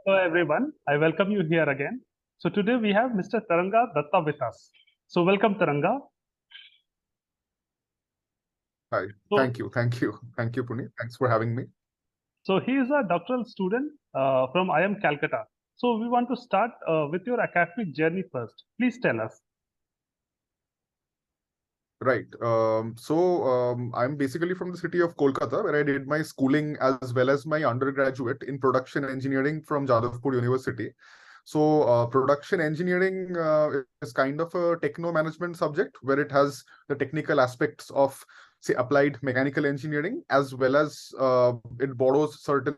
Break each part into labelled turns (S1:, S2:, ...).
S1: Hello everyone, I welcome you here again. So today we have Mr. Taranga Datta with us. So welcome Taranga.
S2: Hi,
S1: So,
S2: thank you, Puneet. Thanks for having me.
S1: so he is a doctoral student from IIM Calcutta. So we want to start with your academic journey first. Please tell us.
S2: Right. I'm basically from the city of Kolkata, where I did my schooling as well as my undergraduate in production engineering from Jadavpur University. Production engineering is kind of a techno management subject where it has the technical aspects of, say, applied mechanical engineering, as well as it borrows certain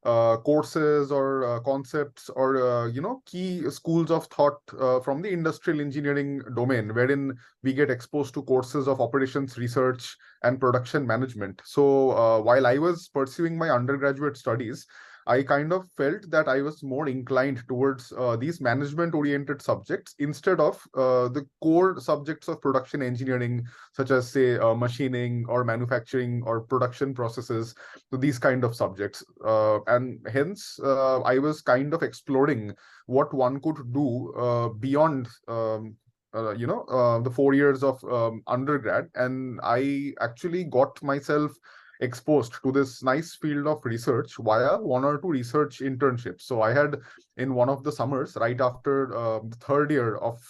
S2: courses or concepts or key schools of thought from the industrial engineering domain, wherein we get exposed to courses of operations research and production management. While I was pursuing my undergraduate studies, I kind of felt that I was more inclined towards these management oriented subjects instead of the core subjects of production engineering, such as, say, machining or manufacturing or production processes. So these kind of subjects. And hence, I was kind of exploring what one could do beyond the 4 years of undergrad, and I actually got myself exposed to this nice field of research via one or two research internships. So I had, in one of the summers right after the third year of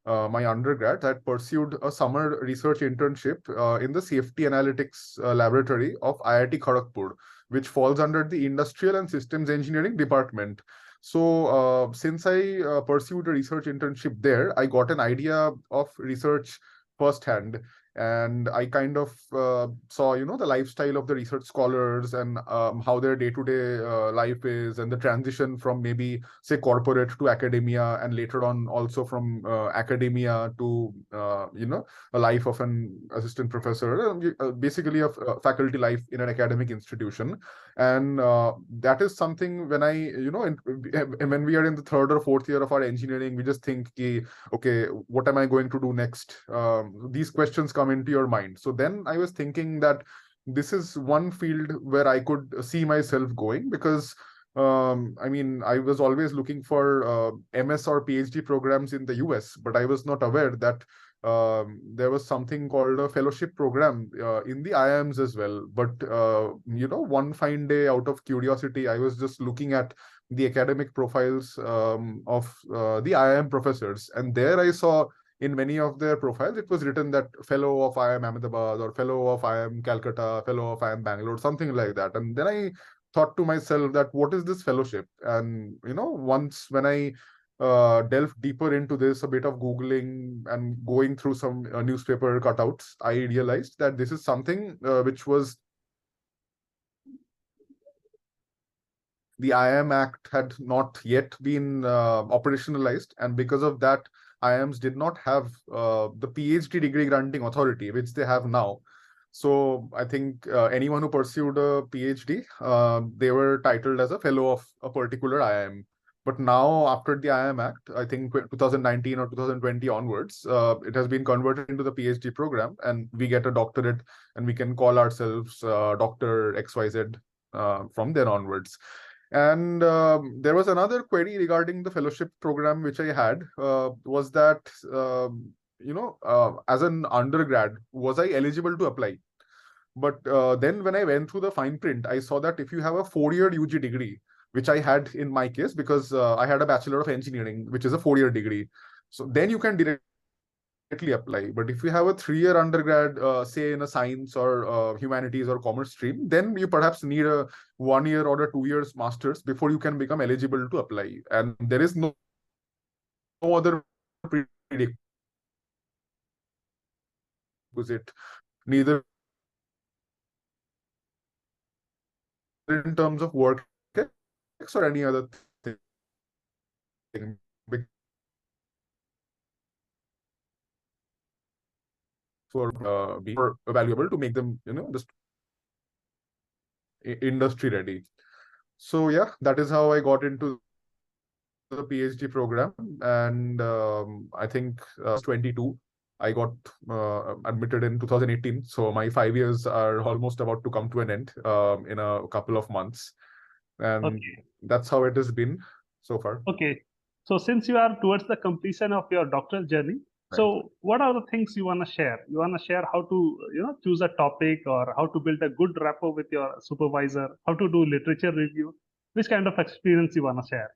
S2: my undergrad, had pursued a summer research internship in the safety analytics laboratory of IIT Kharagpur, which falls under the industrial and systems engineering department. Since I pursued a research internship there, I got an idea of research firsthand, and I kind of saw, the lifestyle of the research scholars and how their day-to-day life is, and the transition from maybe, say, corporate to academia, and later on also from academia to a life of an assistant professor, basically a faculty life in an academic institution. And that is something when when we are in the third or fourth year of our engineering, we just think, okay, what am I going to do next? These questions come into your mind. So then I was thinking that this is one field where I could see myself going, because I was always looking for MS or PhD programs in the US, but I was not aware that there was something called a fellowship program in the IIMs as well. But one fine day, out of curiosity, I was just looking at the academic profiles of the IIM professors, and there I saw, in many of their profiles, it was written that fellow of IIM Ahmedabad, or fellow of IIM Calcutta, fellow of IIM Bangalore, something like that. And then I thought to myself that what is this fellowship? And once when I delved deeper into this, a bit of Googling and going through some newspaper cutouts, I realized that this is something which was, the IIM Act had not yet been operationalized, and because of that, IIMs did not have the PhD degree granting authority, which they have now. So I think anyone who pursued a PhD, they were titled as a fellow of a particular IIM. But now, after the IIM Act, I think 2019 or 2020 onwards, it has been converted into the PhD program, and we get a doctorate, and we can call ourselves Dr. XYZ from then onwards. And there was another query regarding the fellowship program which I had, was that, as an undergrad, was I eligible to apply? But then when I went through the fine print, I saw that if you have a 4-year UG degree, which I had in my case, because I had a Bachelor of Engineering, which is a 4-year degree, so then you can directly apply. But if you have a 3-year undergrad, say in a science or humanities or commerce stream, then you perhaps need a 1-year or a 2 years master's before you can become eligible to apply. And there is no other prerequisite, neither in terms of work ethics or any other thing, for being more valuable to make them, just industry ready. So yeah, that is how I got into the PhD program. And I think 22, I got admitted in 2018. So my 5 years are almost about to come to an end in a couple of months. And
S1: Okay.
S2: that's how it has been so far.
S1: Okay. So since you are towards the completion of your doctoral journey,
S2: Right.
S1: so what are the things you want to share? You want to share how to, choose a topic or how to build a good rapport with your supervisor, how to do literature review, which kind of experience you want to share?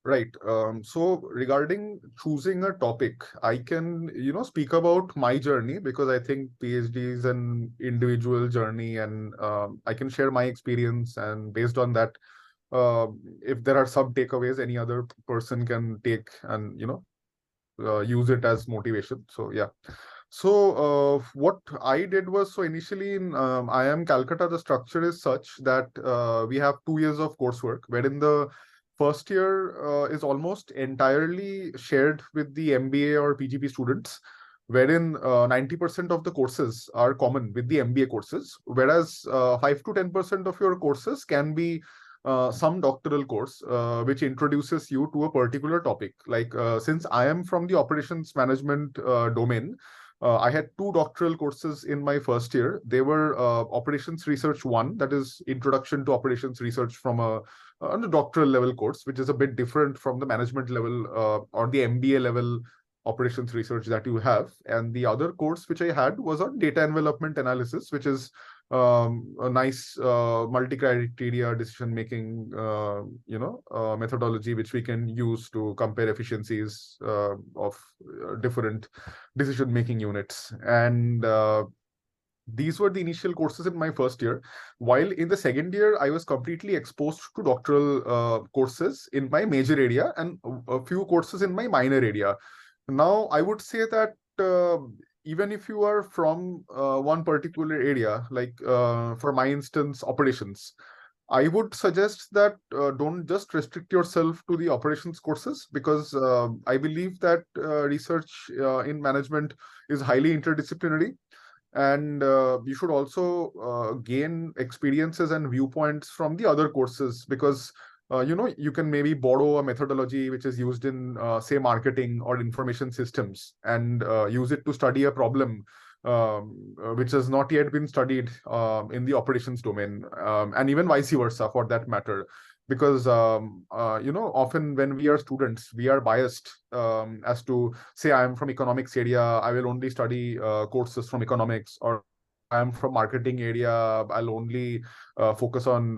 S2: Right. So regarding choosing a topic, I can, speak about my journey because I think PhD is an individual journey, and I can share my experience. And based on that, if there are some takeaways, any other person can take and, use it as motivation. So yeah. So what I did was, so initially in IIM Calcutta, the structure is such that we have 2 years of coursework, wherein the first year is almost entirely shared with the MBA or PGP students, wherein 90% of the courses are common with the MBA courses, whereas 5 to 10% of your courses can be some doctoral course which introduces you to a particular topic. Like since I am from the operations management domain, I had two doctoral courses in my first year. They were Operations Research 1, that is Introduction to Operations Research from on a doctoral level course, which is a bit different from the management level or the MBA level operations research that you have. And the other course which I had was on data envelopment analysis, which is a nice multi-criteria decision-making, methodology which we can use to compare efficiencies of different decision-making units. And these were the initial courses in my first year. While in the second year, I was completely exposed to doctoral courses in my major area and a few courses in my minor area. Now, I would say that even if you are from one particular area, like for my instance, operations, I would suggest that don't just restrict yourself to the operations courses, because I believe that research in management is highly interdisciplinary, and you should also gain experiences and viewpoints from the other courses, because you can maybe borrow a methodology which is used in say marketing or information systems, and use it to study a problem which has not yet been studied in the operations domain, and even vice versa for that matter. Because often when we are students, we are biased as to, say, I am from economics area, I will only study courses from economics, or I am from marketing area, I'll only focus on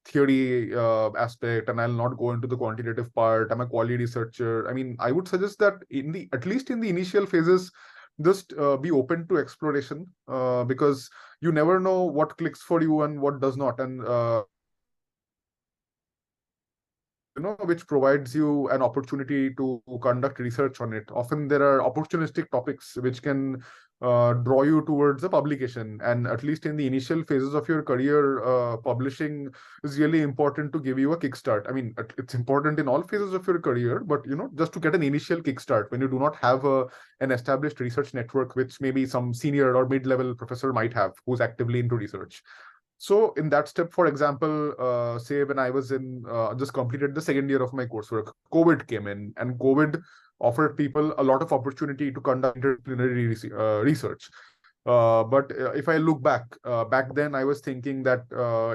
S2: theory aspect, and I'll not go into the quantitative part. I'm a quality researcher. I mean, I would suggest that at least in the initial phases, just be open to exploration, because you never know what clicks for you and what does not. And which provides you an opportunity to conduct research on it. Often there are opportunistic topics which can draw you towards a publication. And at least in the initial phases of your career, publishing is really important to give you a kickstart. I mean, it's important in all phases of your career, but just to get an initial kickstart when you do not have an established research network, which maybe some senior or mid-level professor might have who's actively into research. So in that step, for example, say when I was in just completed the second year of my coursework, COVID came in, and COVID offered people a lot of opportunity to conduct interdisciplinary research. But if I look back then I was thinking that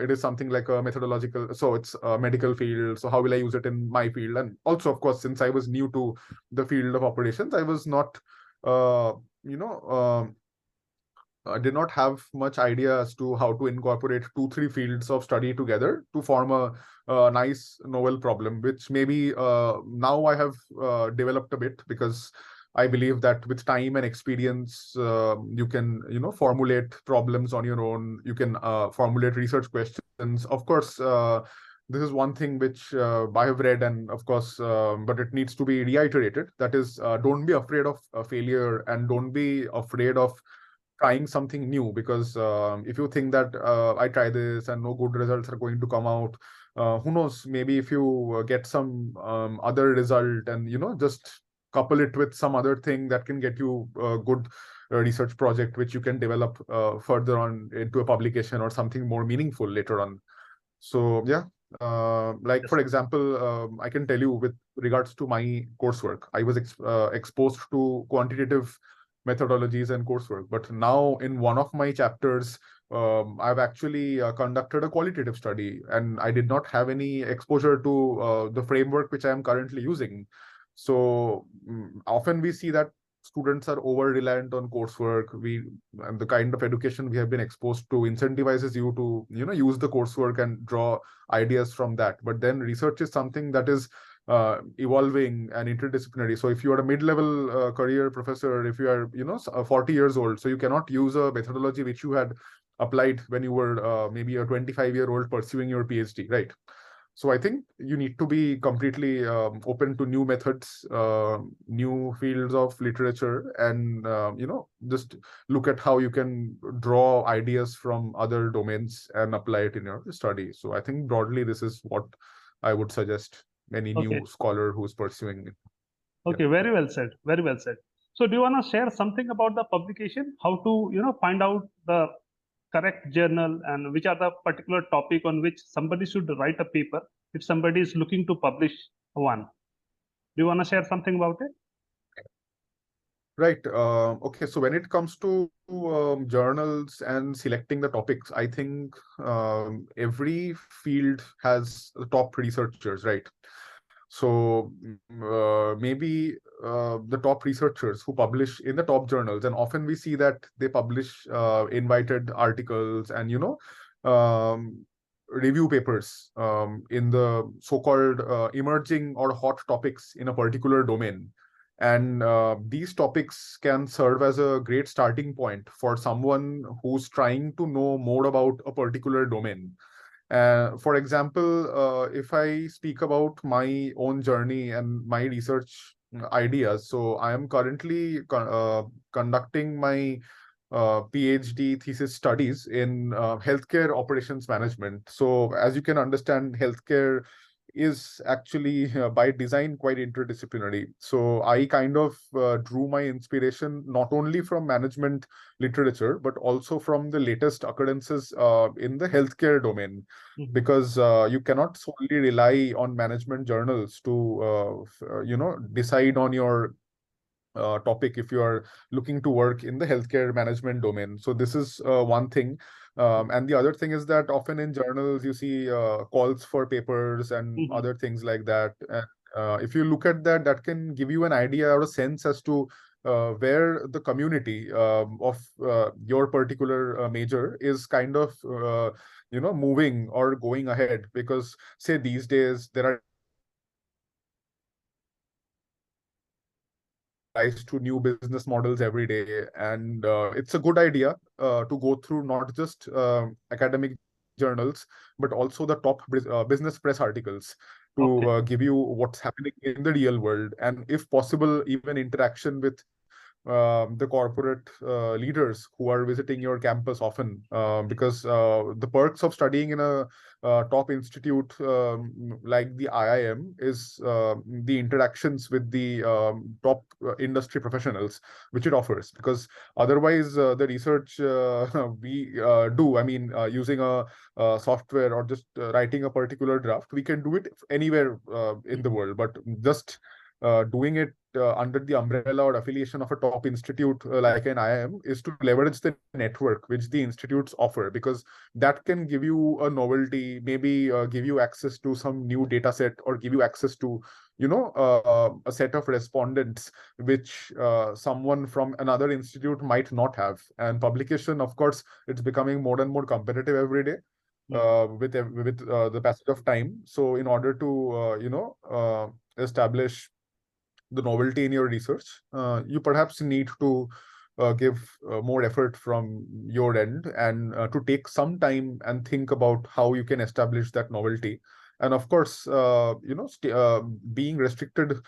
S2: it is something like a methodological, so it's a medical field. So how will I use it in my field? And also, of course, since I was new to the field of operations, I was not, uh, you know, I did not have much idea as to how to incorporate 2, 3 fields of study together to form a nice novel problem, which maybe now I have developed a bit, because I believe that with time and experience, you can, formulate problems on your own. You can formulate research questions. Of course, this is one thing which I have read, and of course, but it needs to be reiterated. That is, don't be afraid of failure, and don't be afraid of trying something new, because if you think that I try this and no good results are going to come out, who knows, maybe if you get some other result, and just couple it with some other thing that can get you a good research project which you can develop further on into a publication or something more meaningful later on. So yeah, like
S1: Yes.
S2: for example, I can tell you with regards to my coursework, I was exposed to quantitative methodologies and coursework. But now in one of my chapters, I've actually conducted a qualitative study, and I did not have any exposure to the framework which I am currently using. So often we see that students are over reliant on coursework. And the kind of education we have been exposed to incentivizes you to use the coursework and draw ideas from that. But then research is something that is evolving and interdisciplinary. So if you are a mid-level career professor, if you are 40 years old, so you cannot use a methodology which you had applied when you were maybe a 25-year-old pursuing your PhD, right? So I think you need to be completely open to new methods, new fields of literature, and just look at how you can draw ideas from other domains and apply it in your study. So I think broadly this is what I would suggest any
S1: Okay.
S2: new scholar who's pursuing it.
S1: Okay, very well said. Very well said. So do you want to share something about the publication? How to, find out the correct journal and which are the particular topic on which somebody should write a paper if somebody is looking to publish one? Do you want to share something about it?
S2: Right. Okay. So when it comes to journals and selecting the topics, I think every field has the top researchers, right? So maybe the top researchers who publish in the top journals, and often we see that they publish invited articles and review papers in the so-called emerging or hot topics in a particular domain. And these topics can serve as a great starting point for someone who's trying to know more about a particular domain. For example, if I speak about my own journey and my research ideas, so I am currently conducting my PhD thesis studies in healthcare operations management. So as you can understand, healthcare is actually by design quite interdisciplinary. So I kind of drew my inspiration not only from management literature, but also from the latest occurrences in the healthcare domain.
S1: Mhm.
S2: Because you cannot solely rely on management journals to decide on your topic if you are looking to work in the healthcare management domain. So this is one thing. And the other thing is that often in journals you see calls for papers and
S1: Mhm.
S2: other things like that. And if you look at that, that can give you an idea or a sense as to where the community of your particular major is kind of moving or going ahead. Because say these days there are rise to new business models every day, and it's a good idea to go through not just academic journals but also the top business press articles to
S1: Okay.
S2: give you what's happening in the real world, and if possible even interaction with the corporate leaders who are visiting your campus often, because the perks of studying in a top institute like the IIM is the interactions with the top industry professionals which it offers. Because otherwise the research we do, I mean using a software or just writing a particular draft, we can do it anywhere in the world, but just doing it under the umbrella or affiliation of a top institute like an IIM is to leverage the network which the institutes offer, because that can give you a novelty, maybe give you access to some new data set, or give you access to a set of respondents which someone from another institute might not have. And publication, of course, it's becoming more and more competitive every day with the passage of time. So in order to establish the novelty in your research, you perhaps need to give more effort from your end, and to take some time and think about how you can establish that novelty. And of course, being restricted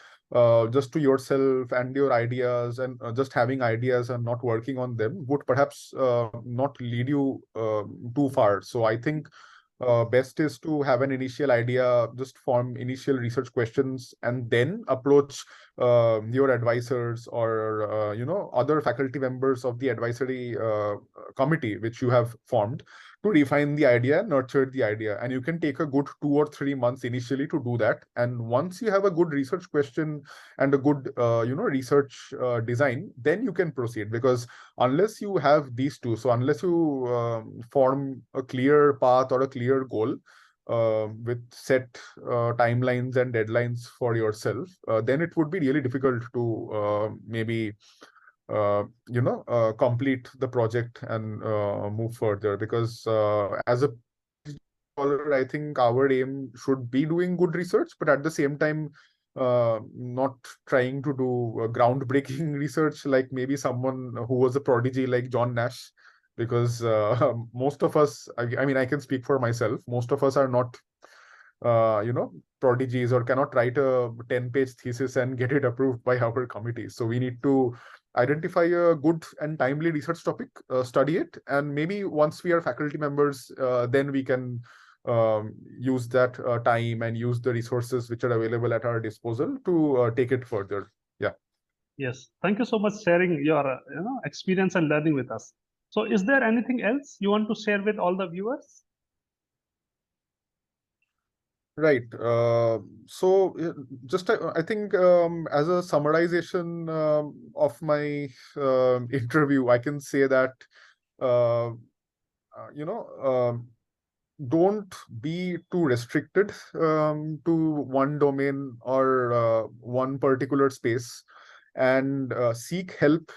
S2: just to yourself and your ideas, and just having ideas and not working on them would perhaps not lead you too far. So I think best is to have an initial idea, just form initial research questions, and then approach your advisors or other faculty members of the advisory committee which you have formed, to refine the idea, nurture the idea. And you can take a good 2 or 3 months initially to do that. And once you have a good research question and a good, research design, then you can proceed. Because unless you have these two, so unless you form a clear path or a clear goal, with set timelines and deadlines for yourself, then it would be really difficult to maybe complete the project and move further. Because as a scholar, I think our aim should be doing good research, but at the same time, not trying to do groundbreaking research like maybe someone who was a prodigy like John Nash. Because most of us, I mean, I can speak for myself, most of us are not prodigies, or cannot write a 10-page thesis and get it approved by our committee. So we need to identify a good and timely research topic, study it, and maybe once we are faculty members, then we can use that time and use the resources which are available at our disposal to take it further. Yeah.
S1: Yes, thank you so much sharing your experience and learning with us. So is there anything else you want to share with all the viewers?
S2: Right. So just I think as a summarization of my interview, I can say that uh, you know don't be too restricted to one domain or one particular space, and seek help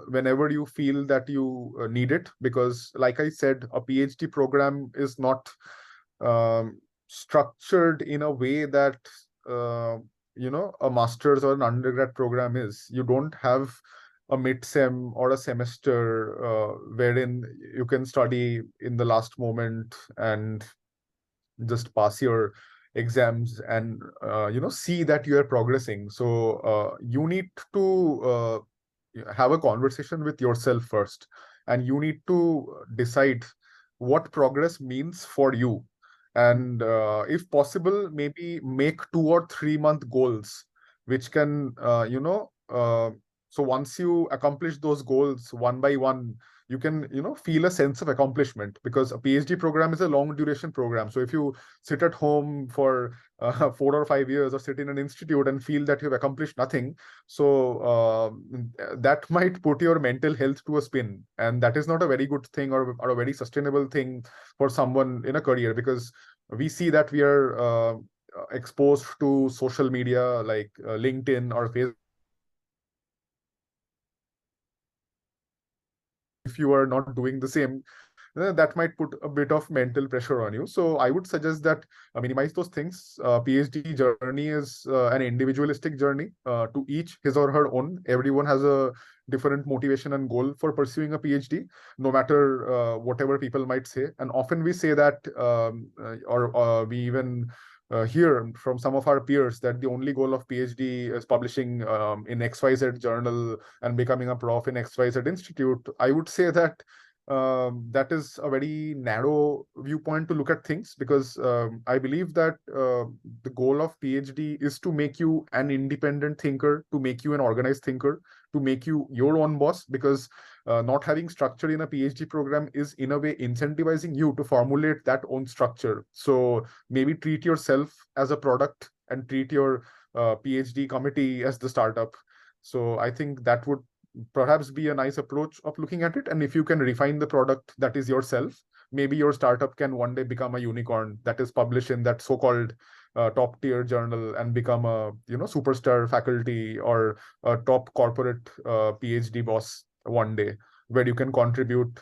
S2: whenever you feel that you need it. Because like I said, a PhD program is not structured in a way that a master's or an undergrad program is. You don't have a mid-sem or a semester wherein you can study in the last moment and just pass your exams and see that you are progressing. So you need to have a conversation with yourself first, and you need to decide what progress means for you. And if possible, maybe make 2 or 3 month goals, which can so once you accomplish those goals one by one, you can feel a sense of accomplishment. Because a PhD program is a long duration program. So if you sit at home for 4 or 5 years, or sit in an institute and feel that you've accomplished nothing, so that might put your mental health to a spin, and that is not a very good thing, or a very sustainable thing for someone in a career. Because we see that we are exposed to social media like LinkedIn or Facebook. If you are not doing the same, that might put a bit of mental pressure on you. So I would suggest that minimize those things. PhD journey is an individualistic journey, to each his or her own. Everyone has a different motivation and goal for pursuing a PhD, no matter whatever people might say. And often we say that, or we even hear from some of our peers that the only goal of PhD is publishing in XYZ journal and becoming a prof in XYZ institute. I would say that that is a very narrow viewpoint to look at things. Because I believe that the goal of PhD is to make you an independent thinker, to make you an organized thinker, to make you your own boss. Because not having structure in a PhD program is in a way incentivizing you to formulate that own structure. So maybe treat yourself as a product, and treat your PhD committee as the startup. So I think that would perhaps be a nice approach of looking at it. And if you can refine the product that is yourself, maybe your startup can one day become a unicorn that is published in that so-called top tier journal, and become a superstar faculty or a top corporate PhD boss one day, where you can contribute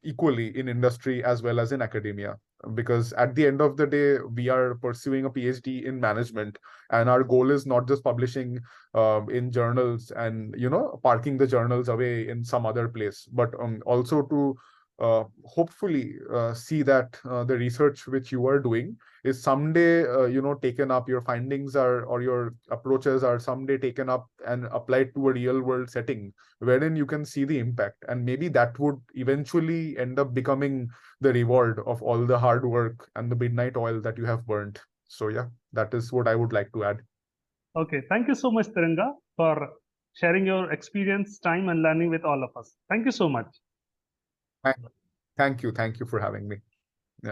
S2: equally in industry as well as in academia. Because at the end of the day, we are pursuing a PhD in management, and our goal is not just publishing in journals and parking the journals away in some other place, but also to hopefully see that the research which you are doing is someday taken up, your findings are, or your approaches are someday taken up and applied to a real world setting, wherein you can see the impact. And maybe that would eventually end up becoming the reward of all the hard work and the midnight oil that you have burnt. So yeah, that is what I would like to add.
S1: Okay, thank you so much, Taranga, for sharing your experience, time, and learning with all of us. Thank you so much.
S2: Thank Thank you for having me.